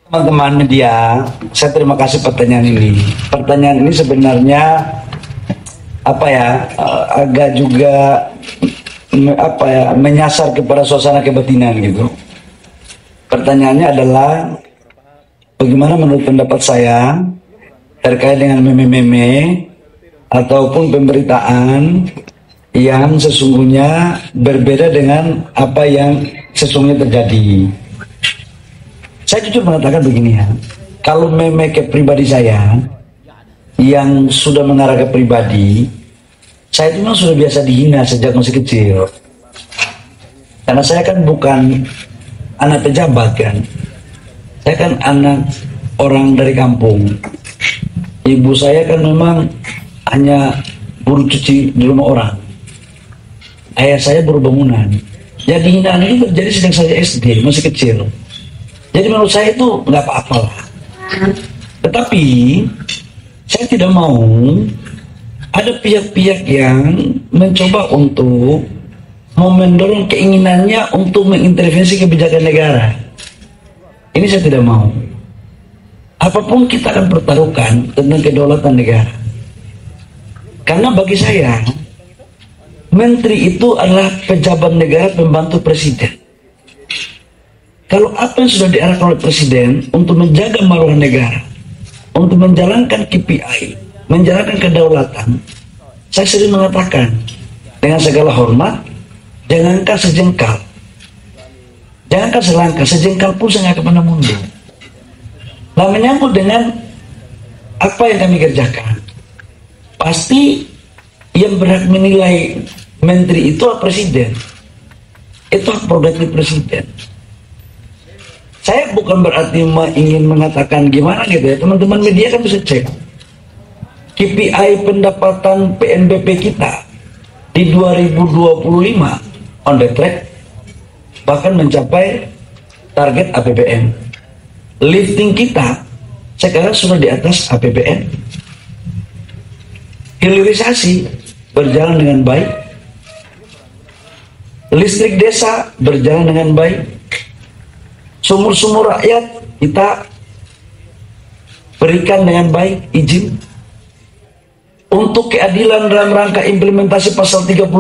Teman-teman media, saya terima kasih pertanyaan ini. Pertanyaan ini sebenarnya agak juga menyasar kepada suasana kebatinan gitu. Pertanyaannya adalah bagaimana menurut pendapat saya terkait dengan meme-meme ataupun pemberitaan yang sesungguhnya berbeda dengan apa yang sesungguhnya terjadi. Saya jujur mengatakan begini ya, kalau meme ke pribadi saya yang sudah mengarah ke pribadi, saya itu memang sudah biasa dihina sejak masih kecil. Karena saya kan bukan anak pejabat kan, saya kan anak orang dari kampung. Ibu saya kan memang hanya buruh cuci di rumah orang. Ayah saya buruh bangunan. Jadi hinaan itu terjadi sejak saya SD, masih kecil. Jadi menurut saya itu nggak apa-apa lah. Tetapi saya tidak mau ada pihak-pihak yang mencoba untuk mendorong keinginannya untuk mengintervensi kebijakan negara. Ini saya tidak mau. Apapun kita akan pertaruhkan tentang kedaulatan negara. Karena bagi saya, menteri itu adalah pejabat negara pembantu presiden. Kalau apa yang sudah diarahkan oleh presiden untuk menjaga maruah negara, untuk menjalankan KPI, menjalankan kedaulatan, saya sering mengatakan dengan segala hormat, jangankan sejengkal, jangankan selangkah, sejengkal pun saya nggak pernah mundur. Nah, menyangkut dengan apa yang kami kerjakan, pasti yang berhak menilai menteri itu adalah presiden. Itu hak prerogatif presiden. Saya bukan berarti ingin mengatakan gimana gitu ya, teman-teman media kan bisa cek KPI pendapatan PNBP kita di 2025 on the track, bahkan mencapai target APBN. Lifting kita sekarang sudah di atas APBN. Hilirisasi berjalan dengan baik, listrik desa berjalan dengan baik, sumur-sumur rakyat kita berikan dengan baik izin. Untuk keadilan dalam rangka implementasi pasal 33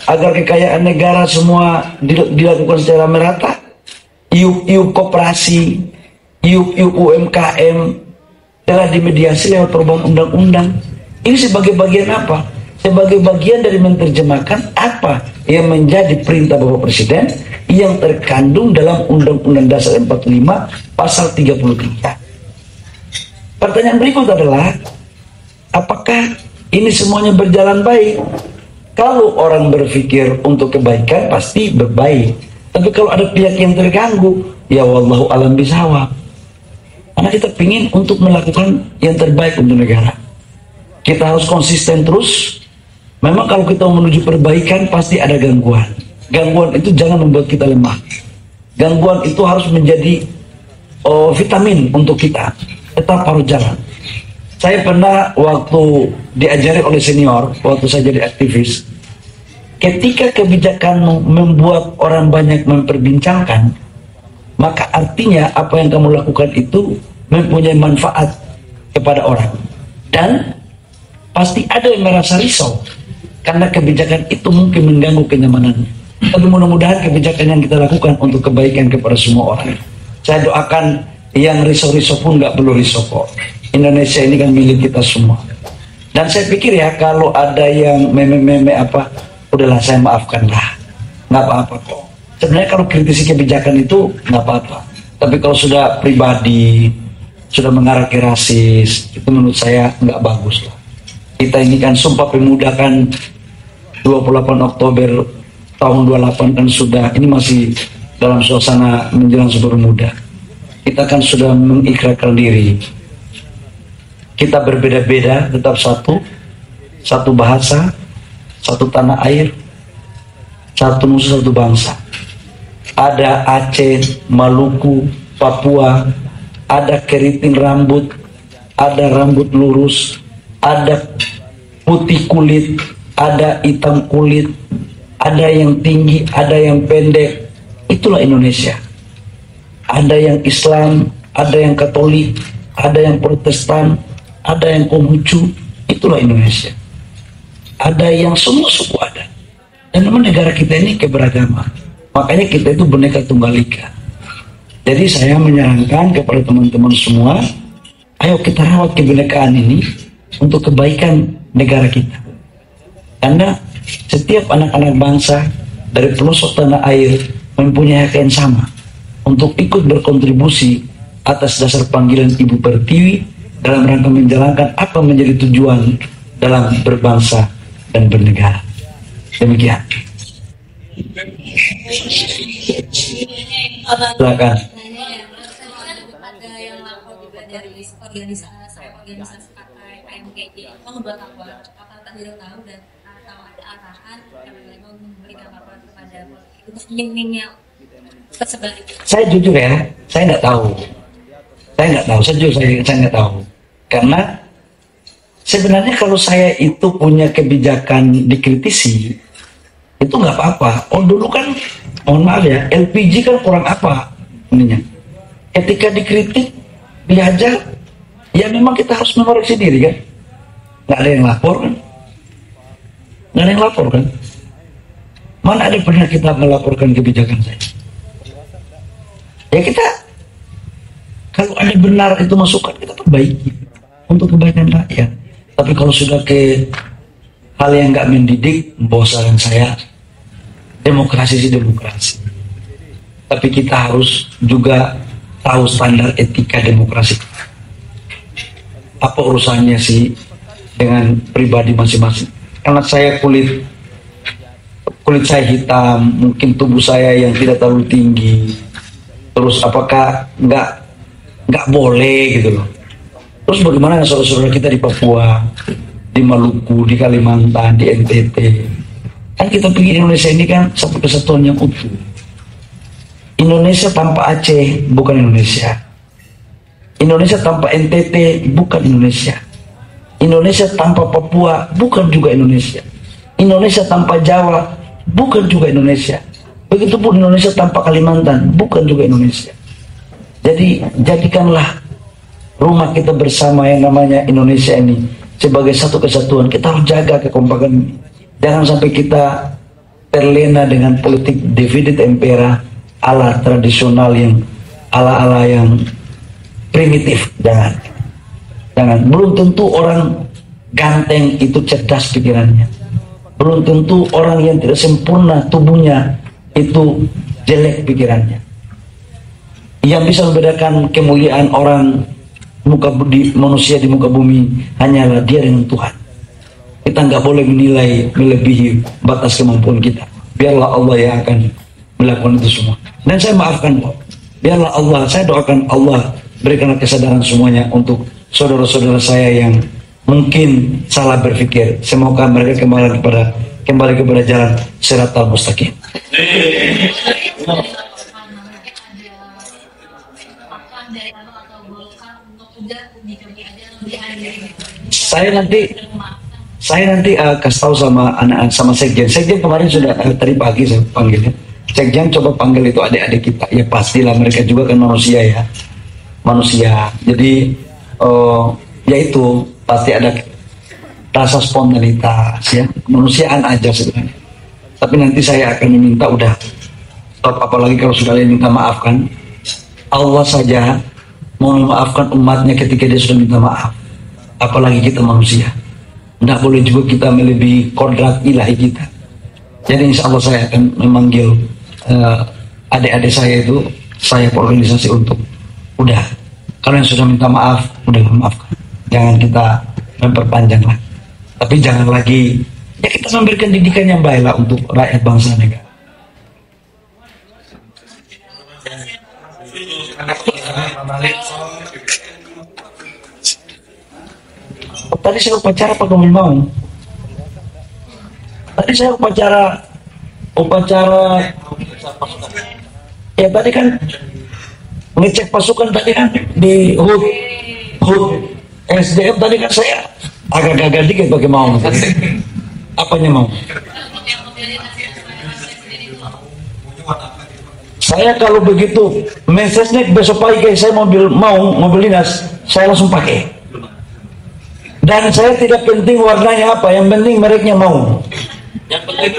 agar kekayaan negara semua dilakukan secara merata, iup-iup koperasi, iup-iup UMKM telah dimediasi lewat perubahan undang-undang. Ini sebagai bagian apa? Sebagai bagian dari menerjemahkan apa yang menjadi perintah Bapak Presiden yang terkandung dalam Undang-Undang Dasar 45 pasal 33. Pertanyaan berikut adalah, apakah ini semuanya berjalan baik? Kalau orang berpikir untuk kebaikan pasti berbaik. Tapi kalau ada pihak yang terganggu, ya wallahu alam bisawab. Karena kita ingin untuk melakukan yang terbaik untuk negara. Kita harus konsisten terus. Memang kalau kita menuju perbaikan pasti ada gangguan. Gangguan itu jangan membuat kita lemah. Gangguan itu harus menjadi vitamin untuk kita. Tetap harus jalan. Saya pernah waktu diajari oleh senior, waktu saya jadi aktivis, ketika kebijakan membuat orang banyak memperbincangkan, maka artinya apa yang kamu lakukan itu mempunyai manfaat kepada orang. Dan pasti ada yang merasa risau karena kebijakan itu mungkin mengganggu kenyamanannya. Tapi mudah-mudahan kebijakan yang kita lakukan untuk kebaikan kepada semua orang. Saya doakan yang risau-risau pun nggak perlu risau kok. Indonesia ini kan milik kita semua. Dan saya pikir ya, kalau ada yang meme-meme apa, udahlah saya maafkanlah. Nggak apa-apa kok. Sebenarnya kalau kritisi kebijakan itu nggak apa-apa. Tapi kalau sudah pribadi, sudah mengarah ke rasis, itu menurut saya nggak bagus lah. Kita ini kan Sumpah Pemuda kan 28 Oktober tahun 28 kan sudah, ini masih dalam suasana menjelang Sumpah Pemuda. Kita kan sudah mengikrarkan diri. Kita berbeda-beda, tetap satu bahasa, satu tanah air, satu nusa, satu bangsa. Ada Aceh, Maluku, Papua, ada keriting rambut, ada rambut lurus, ada putih kulit, ada hitam kulit, ada yang tinggi, ada yang pendek. Itulah Indonesia. Ada yang Islam, ada yang Katolik, ada yang Protestan, ada yang Konghucu. Itulah Indonesia. Ada yang semua suku ada. Dan memang negara kita ini keberagaman. Makanya kita itu Bhinneka Tunggal Ika. Jadi saya menyarankan kepada teman-teman semua, ayo kita rawat kebinekaan ini untuk kebaikan negara kita. Karena setiap anak-anak bangsa dari pelosok tanah air mempunyai hak yang sama untuk ikut berkontribusi atas dasar panggilan Ibu Pertiwi dalam rangka menjalankan apa menjadi tujuan dalam berbangsa dan bernegara. Demikian. Silakan. Ada yang lapor juga dari organisasi partai KMKJ. Mau buat apa? Apakah tidak tahu dan atau ada arahan yang memberikan laporan kepada mimingnya tersebalik? Saya jujur ya, saya nggak tahu. Saya nggak tahu. Karena sebenarnya kalau saya itu punya kebijakan dikritisi, itu nggak apa-apa. Oh dulu kan, mohon maaf ya, LPG kan kurang apa ininya. Ketika dikritik, dihajar, ya memang kita harus mengoreksi diri kan. Nggak ada yang lapor kan. Nggak ada yang lapor kan. Mana ada pernah kita melaporkan kebijakan saya. Ya kita, kalau ada benar itu masukan, kita perbaiki untuk kebaikan rakyat. Tapi kalau sudah ke hal yang nggak mendidik, bosan saya. Demokrasi sih demokrasi. Tapi kita harus juga tahu standar etika demokrasi. Apa urusannya sih dengan pribadi masing-masing? Karena saya kulit saya hitam, mungkin tubuh saya yang tidak terlalu tinggi. Terus apakah nggak boleh gitu loh? Terus bagaimana saudara-saudara kita di Papua, di Maluku, di Kalimantan, di NTT? Kan kita pikir Indonesia ini kan satu kesatuan yang utuh. Indonesia tanpa Aceh bukan Indonesia. Indonesia tanpa NTT bukan Indonesia. Indonesia tanpa Papua bukan juga Indonesia. Indonesia tanpa Jawa bukan juga Indonesia. Begitupun Indonesia tanpa Kalimantan bukan juga Indonesia. Jadi jadikanlah rumah kita bersama yang namanya Indonesia ini sebagai satu kesatuan. Kita harus jaga kekompakan ini. Jangan sampai kita terlena dengan politik divide impera ala tradisional yang ala yang primitif. Jangan. Belum tentu orang ganteng itu cerdas pikirannya. Belum tentu orang yang tidak sempurna tubuhnya itu jelek pikirannya. Yang bisa membedakan kemuliaan orang manusia di muka bumi hanyalah dia dengan Tuhan. Kita nggak boleh menilai melebihi batas kemampuan kita. Biarlah Allah yang akan melakukan itu semua. Dan saya maafkan kok. Biarlah Allah, saya doakan Allah berikanlah kesadaran semuanya untuk saudara-saudara saya yang mungkin salah berpikir. Semoga mereka kembali kepada jalan Shiratal Mustaqim. Saya nanti kasih tahu sama anak-anak, sama Sekjen. Sekjen kemarin sudah tadi pagi saya panggilnya. Sekjen coba panggil itu adik-adik kita. Ya pastilah mereka juga kan manusia ya. Manusia. Jadi ya itu pasti ada rasa spontanitas ya. Kemanusiaan aja sebenarnya. Tapi nanti saya akan meminta udah stop, apalagi kalau sudah minta maaf kan. Allah saja mau memaafkan umatnya ketika dia sudah minta maaf. Apalagi kita manusia. Tidak boleh juga kita melebihi kodrat ilahi kita. Jadi insya Allah saya akan memanggil adik-adik saya itu, saya organisasi untuk udah, kalau yang sudah minta maaf, udah maafkan. Jangan kita memperpanjang lah. Tapi jangan lagi, ya kita memberikan didikan yang baik lah untuk rakyat bangsa negara. Tadi saya upacara apa kamu mau? Tadi saya upacara ya tadi kan ngecek pasukan tadi kan di HUT SDM tadi kan saya agak gagal dikit pakai mau. Apanya mau? Saya kalau begitu message-nya besok pagi kayak saya mau mobil dinas, saya langsung pakai. Dan saya tidak penting warnanya apa, yang penting mereknya mau. Yang penting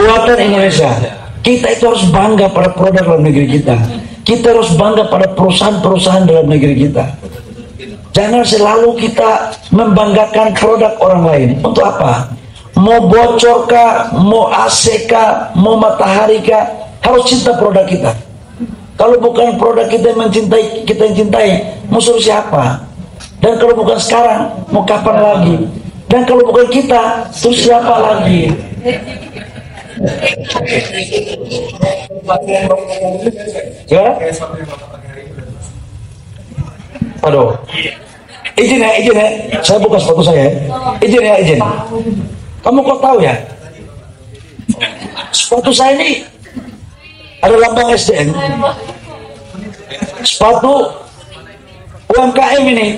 Buatan Indonesia. Kita itu harus bangga pada produk dalam negeri kita. Kita harus bangga pada perusahaan-perusahaan dalam negeri kita. Jangan selalu kita membanggakan produk orang lain. Untuk apa? Mau bocor kah, mau AC kah, mau matahari kah, harus cinta produk kita. Kalau bukan produk kita yang mencintai, kita yang cintai, mau suruh siapa? Dan kalau bukan sekarang, mau kapan lagi? Dan kalau bukan kita, terus siapa lagi? Ya? Aduh. Izin ya. Saya buka sepatu saya. Izin. Kamu kok tahu ya? Sepatu saya ini ada lambang SDM. Sepatu UMKM ini.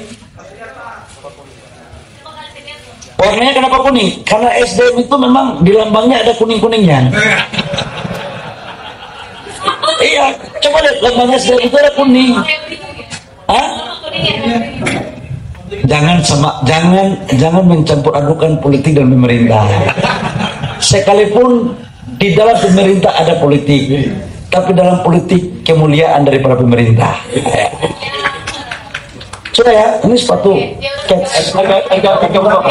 Warnanya kenapa kuning? Karena SDM itu memang di lambangnya ada kuning-kuningnya. Iya, coba lihat lambang SDM itu ada kuning. Hah? Jangan mencampur adukan politik dan pemerintah. Sekalipun di dalam pemerintah ada politik, tapi dalam politik kemuliaan daripada pemerintah. Sudah ya, ini sepatu harga berapa?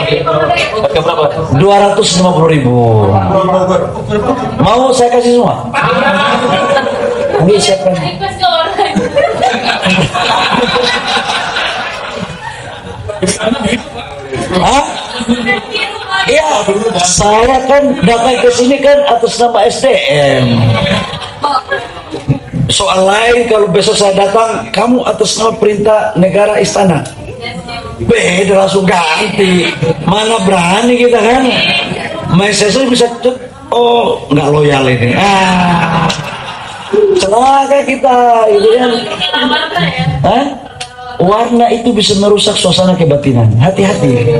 250.000. Mau saya kasih semua? Ini siapa? Hah? Iya, saya kan datang ke sini kan atas nama SDM. Soal lain kalau besok saya datang, kamu atas nama perintah negara istana. Beda, langsung ganti. Mana berani kita kan? Message bisa nggak loyal ini. Celaka kita, gitu kan? Hah? Warna itu bisa merusak suasana kebatinan. Hati-hati.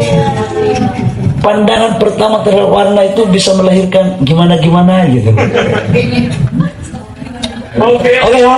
Pandangan pertama terhadap warna itu bisa melahirkan gimana-gimana gitu. Oke ya.